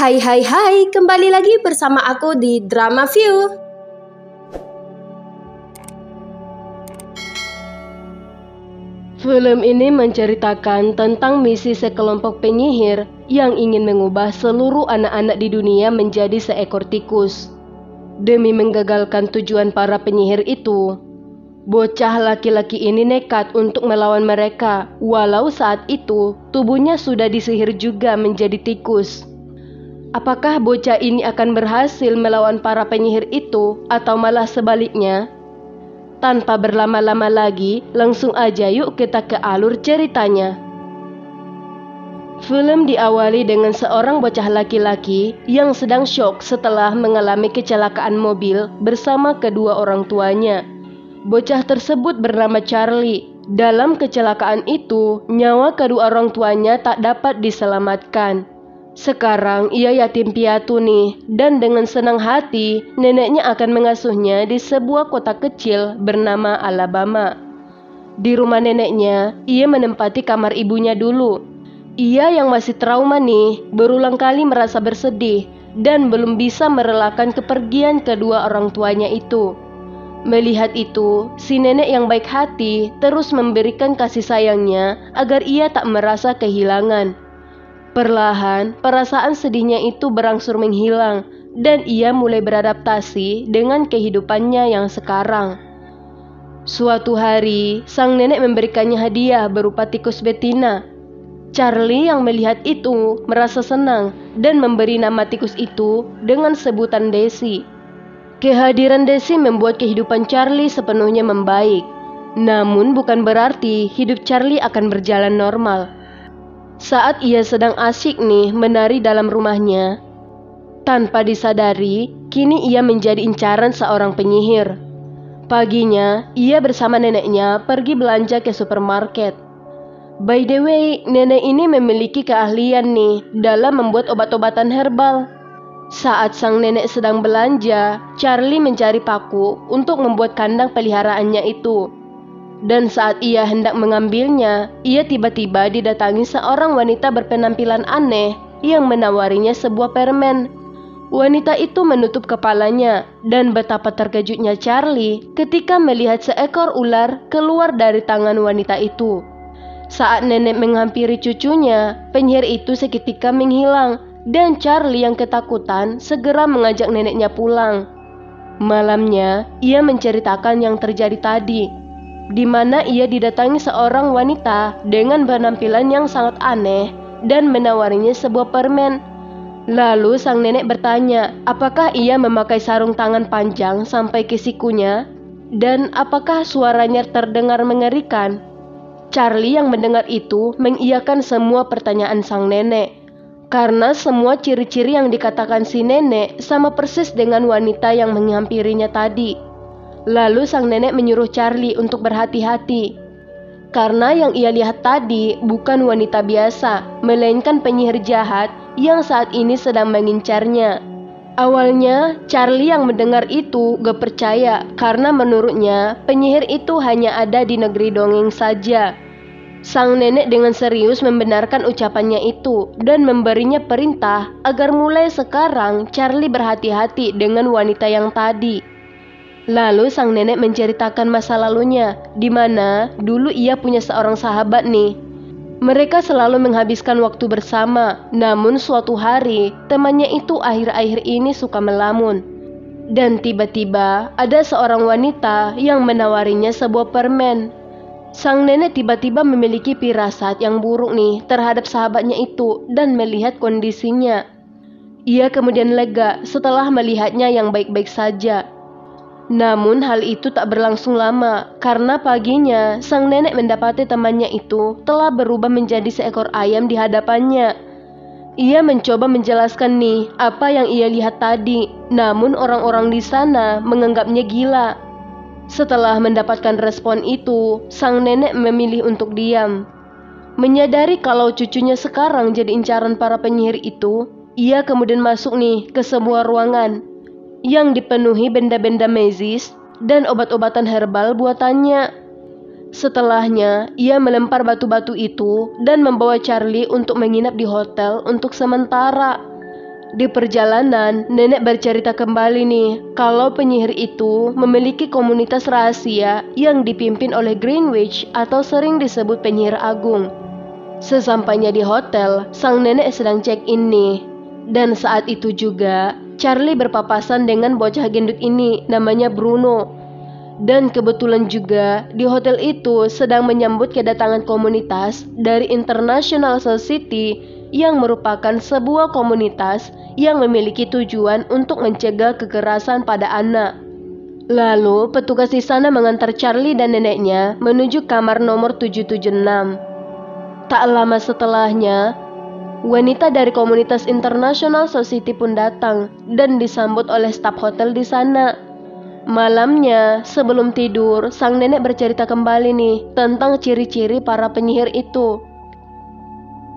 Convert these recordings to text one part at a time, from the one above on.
Hai hai hai, kembali lagi bersama aku di Drama View. Film ini menceritakan tentang misi sekelompok penyihir yang ingin mengubah seluruh anak-anak di dunia menjadi seekor tikus. Demi menggagalkan tujuan para penyihir itu, bocah laki-laki ini nekat untuk melawan mereka, walau saat itu tubuhnya sudah disihir juga menjadi tikus. Apakah bocah ini akan berhasil melawan para penyihir itu atau malah sebaliknya? Tanpa berlama-lama lagi, langsung aja yuk kita ke alur ceritanya. Film diawali dengan seorang bocah laki-laki yang sedang syok setelah mengalami kecelakaan mobil bersama kedua orang tuanya. Bocah tersebut bernama Charlie. Dalam kecelakaan itu, nyawa kedua orang tuanya tak dapat diselamatkan. Sekarang ia yatim piatu nih, dan dengan senang hati neneknya akan mengasuhnya di sebuah kota kecil bernama Alabama. Di rumah neneknya, ia menempati kamar ibunya dulu. Ia yang masih trauma nih, berulang kali merasa bersedih dan belum bisa merelakan kepergian kedua orang tuanya itu. Melihat itu, si nenek yang baik hati terus memberikan kasih sayangnya agar ia tak merasa kehilangan. Perlahan, perasaan sedihnya itu berangsur menghilang dan ia mulai beradaptasi dengan kehidupannya yang sekarang. Suatu hari, sang nenek memberikannya hadiah berupa tikus betina. Charlie yang melihat itu merasa senang dan memberi nama tikus itu dengan sebutan Daisy. Kehadiran Daisy membuat kehidupan Charlie sepenuhnya membaik. Namun bukan berarti hidup Charlie akan berjalan normal. Saat ia sedang asyik nih menari dalam rumahnya, tanpa disadari, kini ia menjadi incaran seorang penyihir. Paginya, ia bersama neneknya pergi belanja ke supermarket. By the way, nenek ini memiliki keahlian nih dalam membuat obat-obatan herbal. Saat sang nenek sedang belanja, Charlie mencari paku untuk membuat kandang peliharaannya itu. Dan saat ia hendak mengambilnya, ia tiba-tiba didatangi seorang wanita berpenampilan aneh yang menawarinya sebuah permen. Wanita itu menutup kepalanya, dan betapa terkejutnya Charlie ketika melihat seekor ular keluar dari tangan wanita itu. Saat nenek menghampiri cucunya, penyihir itu seketika menghilang, dan Charlie yang ketakutan segera mengajak neneknya pulang. Malamnya, ia menceritakan yang terjadi tadi, di mana ia didatangi seorang wanita dengan penampilan yang sangat aneh dan menawarinya sebuah permen. Lalu sang nenek bertanya, apakah ia memakai sarung tangan panjang sampai ke sikunya dan apakah suaranya terdengar mengerikan. Charlie yang mendengar itu mengiyakan semua pertanyaan sang nenek, karena semua ciri-ciri yang dikatakan si nenek sama persis dengan wanita yang menghampirinya tadi. Lalu sang nenek menyuruh Charlie untuk berhati-hati, karena yang ia lihat tadi bukan wanita biasa, melainkan penyihir jahat yang saat ini sedang mengincarnya. Awalnya, Charlie yang mendengar itu gak percaya, karena menurutnya penyihir itu hanya ada di negeri dongeng saja. Sang nenek dengan serius membenarkan ucapannya itu dan memberinya perintah agar mulai sekarang Charlie berhati-hati dengan wanita yang tadi. Lalu sang nenek menceritakan masa lalunya, di mana dulu ia punya seorang sahabat nih. Mereka selalu menghabiskan waktu bersama, namun suatu hari temannya itu akhir-akhir ini suka melamun. Dan tiba-tiba ada seorang wanita yang menawarinya sebuah permen. Sang nenek tiba-tiba memiliki firasat yang buruk nih terhadap sahabatnya itu dan melihat kondisinya. Ia kemudian lega setelah melihatnya yang baik-baik saja. Namun hal itu tak berlangsung lama, karena paginya sang nenek mendapati temannya itu telah berubah menjadi seekor ayam di hadapannya. Ia mencoba menjelaskan nih apa yang ia lihat tadi, namun orang-orang di sana menganggapnya gila. Setelah mendapatkan respon itu, sang nenek memilih untuk diam. Menyadari kalau cucunya sekarang jadi incaran para penyihir itu, ia kemudian masuk nih ke sebuah ruangan yang dipenuhi benda-benda medis dan obat-obatan herbal buatannya. Setelahnya, ia melempar batu-batu itu dan membawa Charlie untuk menginap di hotel untuk sementara. Di perjalanan, nenek bercerita kembali nih kalau penyihir itu memiliki komunitas rahasia yang dipimpin oleh Greenwich atau sering disebut penyihir agung. Sesampainya di hotel, sang nenek sedang check-in nih. Dan saat itu juga, Charlie berpapasan dengan bocah gendut ini namanya Bruno. Dan kebetulan juga di hotel itu sedang menyambut kedatangan komunitas dari International Society yang merupakan sebuah komunitas yang memiliki tujuan untuk mencegah kekerasan pada anak. Lalu petugas di sana mengantar Charlie dan neneknya menuju kamar nomor 776. Tak lama setelahnya, wanita dari komunitas International Society pun datang dan disambut oleh staf hotel di sana. Malamnya, sebelum tidur, sang nenek bercerita kembali nih tentang ciri-ciri para penyihir itu.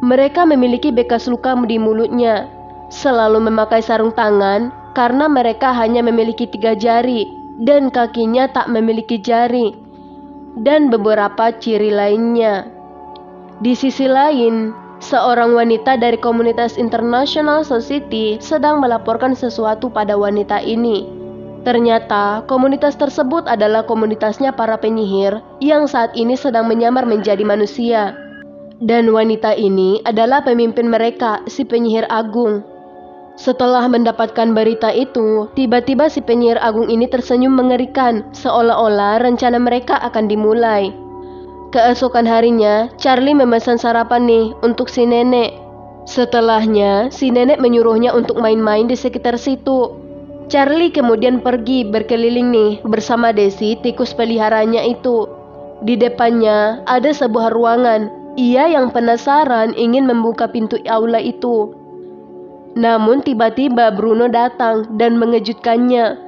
Mereka memiliki bekas luka di mulutnya, selalu memakai sarung tangan karena mereka hanya memiliki 3 jari dan kakinya tak memiliki jari, dan beberapa ciri lainnya. Di sisi lain, seorang wanita dari komunitas International Society sedang melaporkan sesuatu pada wanita ini. Ternyata komunitas tersebut adalah komunitasnya para penyihir yang saat ini sedang menyamar menjadi manusia. Dan wanita ini adalah pemimpin mereka, si penyihir agung. Setelah mendapatkan berita itu, tiba-tiba si penyihir agung ini tersenyum mengerikan, seolah-olah rencana mereka akan dimulai. Keesokan harinya, Charlie memesan sarapan nih untuk si nenek. Setelahnya, si nenek menyuruhnya untuk main-main di sekitar situ. Charlie kemudian pergi berkeliling nih bersama Desi, tikus peliharanya itu. Di depannya ada sebuah ruangan. Ia yang penasaran ingin membuka pintu aula itu. Namun tiba-tiba Bruno datang dan mengejutkannya.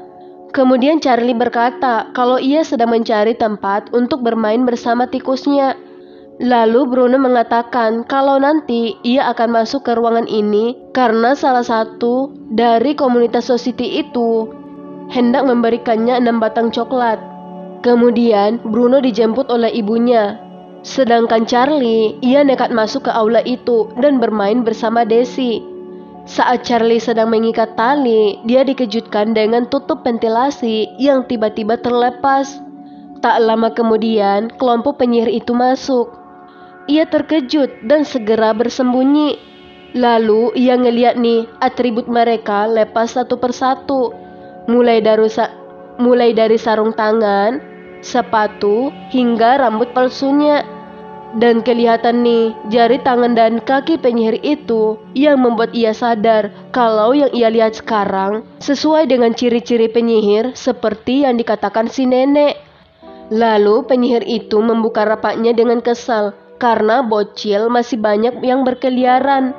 Kemudian Charlie berkata kalau ia sedang mencari tempat untuk bermain bersama tikusnya. Lalu Bruno mengatakan kalau nanti ia akan masuk ke ruangan ini karena salah satu dari komunitas society itu hendak memberikannya 6 batang coklat. Kemudian Bruno dijemput oleh ibunya. Sedangkan Charlie, ia nekat masuk ke aula itu dan bermain bersama Desi. Saat Charlie sedang mengikat tali, dia dikejutkan dengan tutup ventilasi yang tiba-tiba terlepas. Tak lama kemudian, kelompok penyihir itu masuk. Ia terkejut dan segera bersembunyi. Lalu ia ngeliat nih atribut mereka lepas satu persatu. Mulai dari sarung tangan, sepatu, hingga rambut palsunya. Dan kelihatan nih jari tangan dan kaki penyihir itu yang membuat ia sadar kalau yang ia lihat sekarang sesuai dengan ciri-ciri penyihir seperti yang dikatakan si nenek. Lalu penyihir itu membuka rapaknya dengan kesal karena bocil masih banyak yang berkeliaran.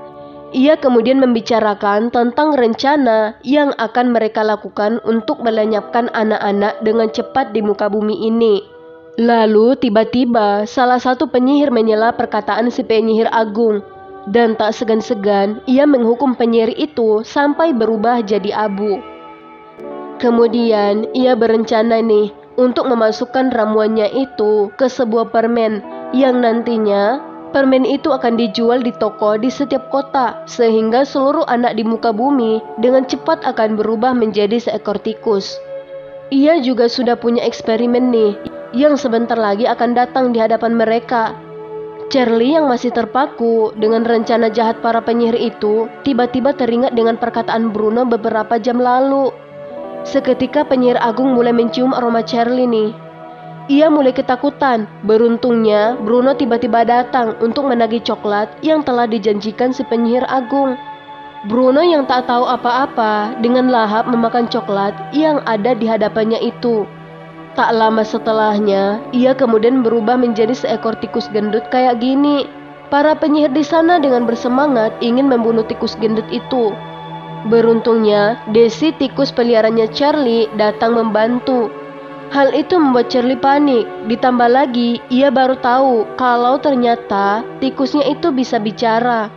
Ia kemudian membicarakan tentang rencana yang akan mereka lakukan untuk melenyapkan anak-anak dengan cepat di muka bumi ini. Lalu tiba-tiba salah satu penyihir menyela perkataan si penyihir agung. Dan tak segan-segan ia menghukum penyihir itu sampai berubah jadi abu. Kemudian ia berencana nih untuk memasukkan ramuannya itu ke sebuah permen yang nantinya permen itu akan dijual di toko di setiap kota sehingga seluruh anak di muka bumi dengan cepat akan berubah menjadi seekor tikus. Ia juga sudah punya eksperimen nih yang sebentar lagi akan datang di hadapan mereka. Charlie yang masih terpaku dengan rencana jahat para penyihir itu tiba-tiba teringat dengan perkataan Bruno beberapa jam lalu. Seketika penyihir agung mulai mencium aroma Charlie nih. Ia mulai ketakutan. Beruntungnya Bruno tiba-tiba datang untuk menagih coklat yang telah dijanjikan si penyihir agung. Bruno yang tak tahu apa-apa dengan lahap memakan coklat yang ada di hadapannya itu. Tak lama setelahnya, ia kemudian berubah menjadi seekor tikus gendut kayak gini. Para penyihir di sana dengan bersemangat ingin membunuh tikus gendut itu. Beruntungnya, Desi tikus peliharanya Charlie datang membantu. Hal itu membuat Charlie panik. Ditambah lagi, ia baru tahu kalau ternyata tikusnya itu bisa bicara.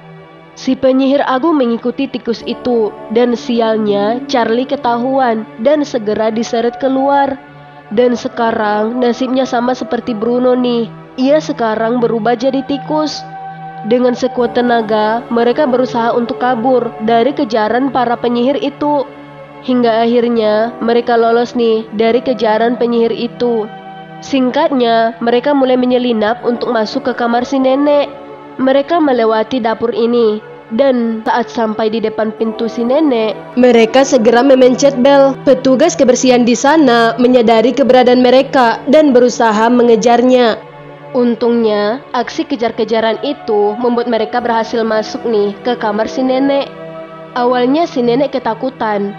Si penyihir agung mengikuti tikus itu, dan sialnya Charlie ketahuan dan segera diseret keluar. Dan sekarang nasibnya sama seperti Bruno nih. Ia sekarang berubah jadi tikus. Dengan sekuat tenaga, mereka berusaha untuk kabur dari kejaran para penyihir itu. Hingga akhirnya mereka lolos nih dari kejaran penyihir itu. Singkatnya, mereka mulai menyelinap untuk masuk ke kamar si nenek. Mereka melewati dapur ini, dan saat sampai di depan pintu si nenek, Mereka segera memencet bel. Petugas kebersihan di sana menyadari keberadaan mereka dan berusaha mengejarnya. untungnya aksi kejar-kejaran itu membuat mereka berhasil masuk nih ke kamar si nenek. Awalnya si nenek ketakutan.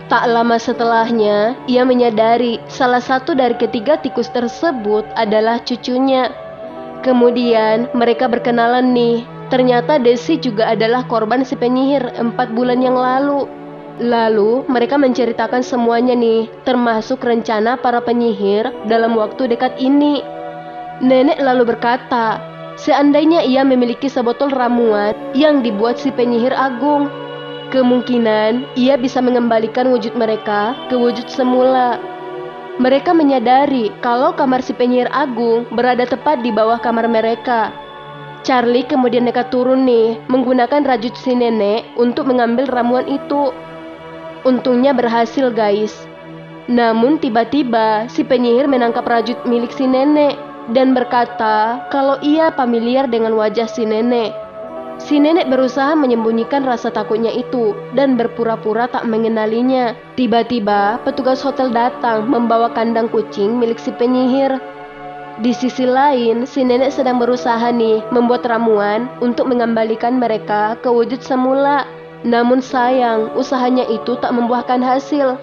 Tak lama setelahnya, ia menyadari salah satu dari ketiga tikus tersebut adalah cucunya. Kemudian mereka berkenalan nih. Ternyata Desi juga adalah korban si penyihir 4 bulan yang lalu. Lalu mereka menceritakan semuanya nih, termasuk rencana para penyihir dalam waktu dekat ini. Nenek lalu berkata, seandainya ia memiliki sebotol ramuan yang dibuat si penyihir agung, kemungkinan ia bisa mengembalikan wujud mereka ke wujud semula. Mereka menyadari kalau kamar si penyihir agung berada tepat di bawah kamar mereka. Charlie kemudian nekat turun nih, menggunakan rajut si nenek untuk mengambil ramuan itu. Untungnya berhasil guys. Namun tiba-tiba si penyihir menangkap rajut milik si nenek dan berkata kalau ia familiar dengan wajah si nenek. Si nenek berusaha menyembunyikan rasa takutnya itu dan berpura-pura tak mengenalinya. Tiba-tiba petugas hotel datang membawa kandang kucing milik si penyihir. Di sisi lain, si nenek sedang berusaha nih membuat ramuan untuk mengembalikan mereka ke wujud semula. Namun sayang, usahanya itu tak membuahkan hasil.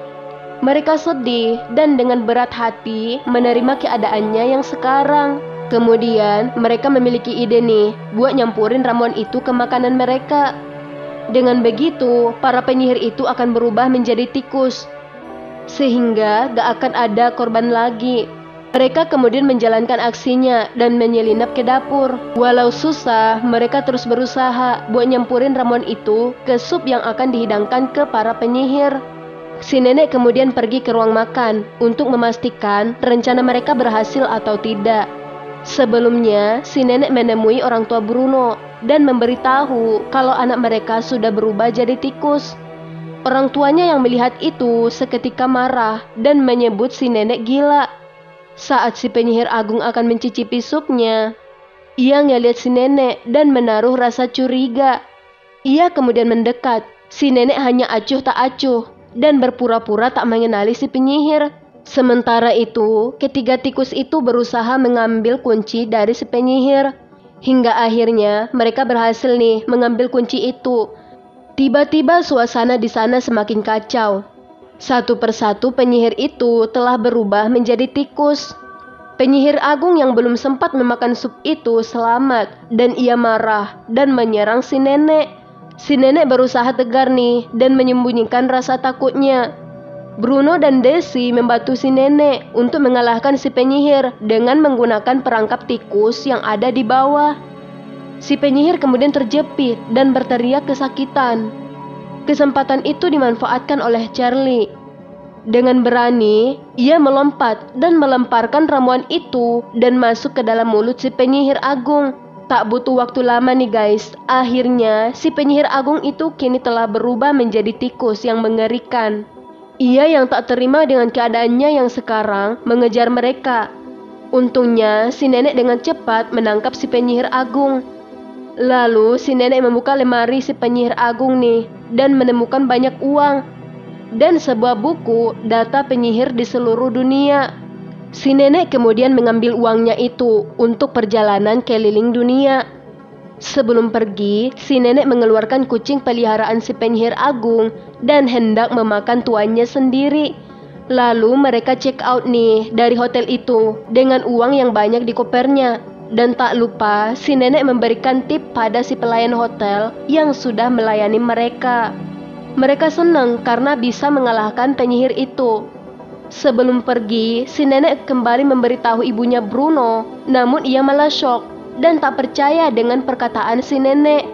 Mereka sedih dan dengan berat hati menerima keadaannya yang sekarang. Kemudian mereka memiliki ide nih buat nyampurin ramuan itu ke makanan mereka. Dengan begitu, para penyihir itu akan berubah menjadi tikus, sehingga gak akan ada korban lagi. Mereka kemudian menjalankan aksinya dan menyelinap ke dapur. Walau susah, mereka terus berusaha buat nyampurin ramuan itu ke sup yang akan dihidangkan ke para penyihir. Si nenek kemudian pergi ke ruang makan untuk memastikan rencana mereka berhasil atau tidak. Sebelumnya, si nenek menemui orang tua Bruno dan memberitahu kalau anak mereka sudah berubah jadi tikus. Orang tuanya yang melihat itu seketika marah dan menyebut si nenek gila. Saat si penyihir agung akan mencicipi supnya, ia ngeliat si nenek dan menaruh rasa curiga. Ia kemudian mendekat. Si nenek hanya acuh tak acuh dan berpura-pura tak mengenali si penyihir. Sementara itu, ketiga tikus itu berusaha mengambil kunci dari si penyihir. Hingga akhirnya mereka berhasil nih mengambil kunci itu. Tiba-tiba suasana di sana semakin kacau. Satu persatu penyihir itu telah berubah menjadi tikus. Penyihir agung yang belum sempat memakan sup itu selamat dan ia marah dan menyerang si nenek. Si nenek berusaha tegar nih dan menyembunyikan rasa takutnya. Bruno dan Desi membantu si nenek untuk mengalahkan si penyihir dengan menggunakan perangkap tikus yang ada di bawah. Si penyihir kemudian terjepit dan berteriak kesakitan. Kesempatan itu dimanfaatkan oleh Charlie. Dengan berani, ia melompat dan melemparkan ramuan itu dan masuk ke dalam mulut si penyihir agung. Tak butuh waktu lama nih guys, akhirnya si penyihir agung itu kini telah berubah menjadi tikus yang mengerikan. Ia yang tak terima dengan keadaannya yang sekarang mengejar mereka. Untungnya si nenek dengan cepat menangkap si penyihir agung. Lalu si nenek membuka lemari si penyihir agung nih dan menemukan banyak uang dan sebuah buku data penyihir di seluruh dunia. Si nenek kemudian mengambil uangnya itu untuk perjalanan keliling dunia. Sebelum pergi, si nenek mengeluarkan kucing peliharaan si penyihir agung dan hendak memakan tuannya sendiri. Lalu mereka check out nih dari hotel itu dengan uang yang banyak di kopernya. Dan tak lupa, si nenek memberikan tip pada si pelayan hotel yang sudah melayani mereka. Mereka senang karena bisa mengalahkan penyihir itu. Sebelum pergi, si nenek kembali memberitahu ibunya Bruno, namun ia malah shock dan tak percaya dengan perkataan si nenek.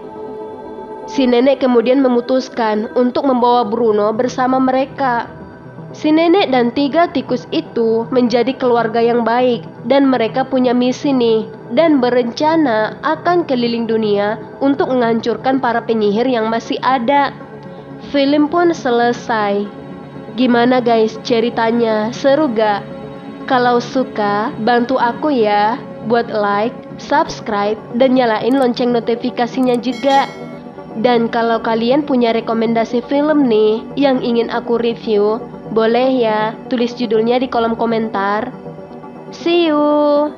Si nenek kemudian memutuskan untuk membawa Bruno bersama mereka. Si nenek dan 3 tikus itu menjadi keluarga yang baik dan mereka punya misi nih dan berencana akan keliling dunia untuk menghancurkan para penyihir yang masih ada. Film pun selesai. Gimana guys ceritanya? Seru gak? Kalau suka, bantu aku ya buat like, subscribe, dan nyalain lonceng notifikasinya juga. Dan kalau kalian punya rekomendasi film nih yang ingin aku review, boleh ya tulis judulnya di kolom komentar. See you!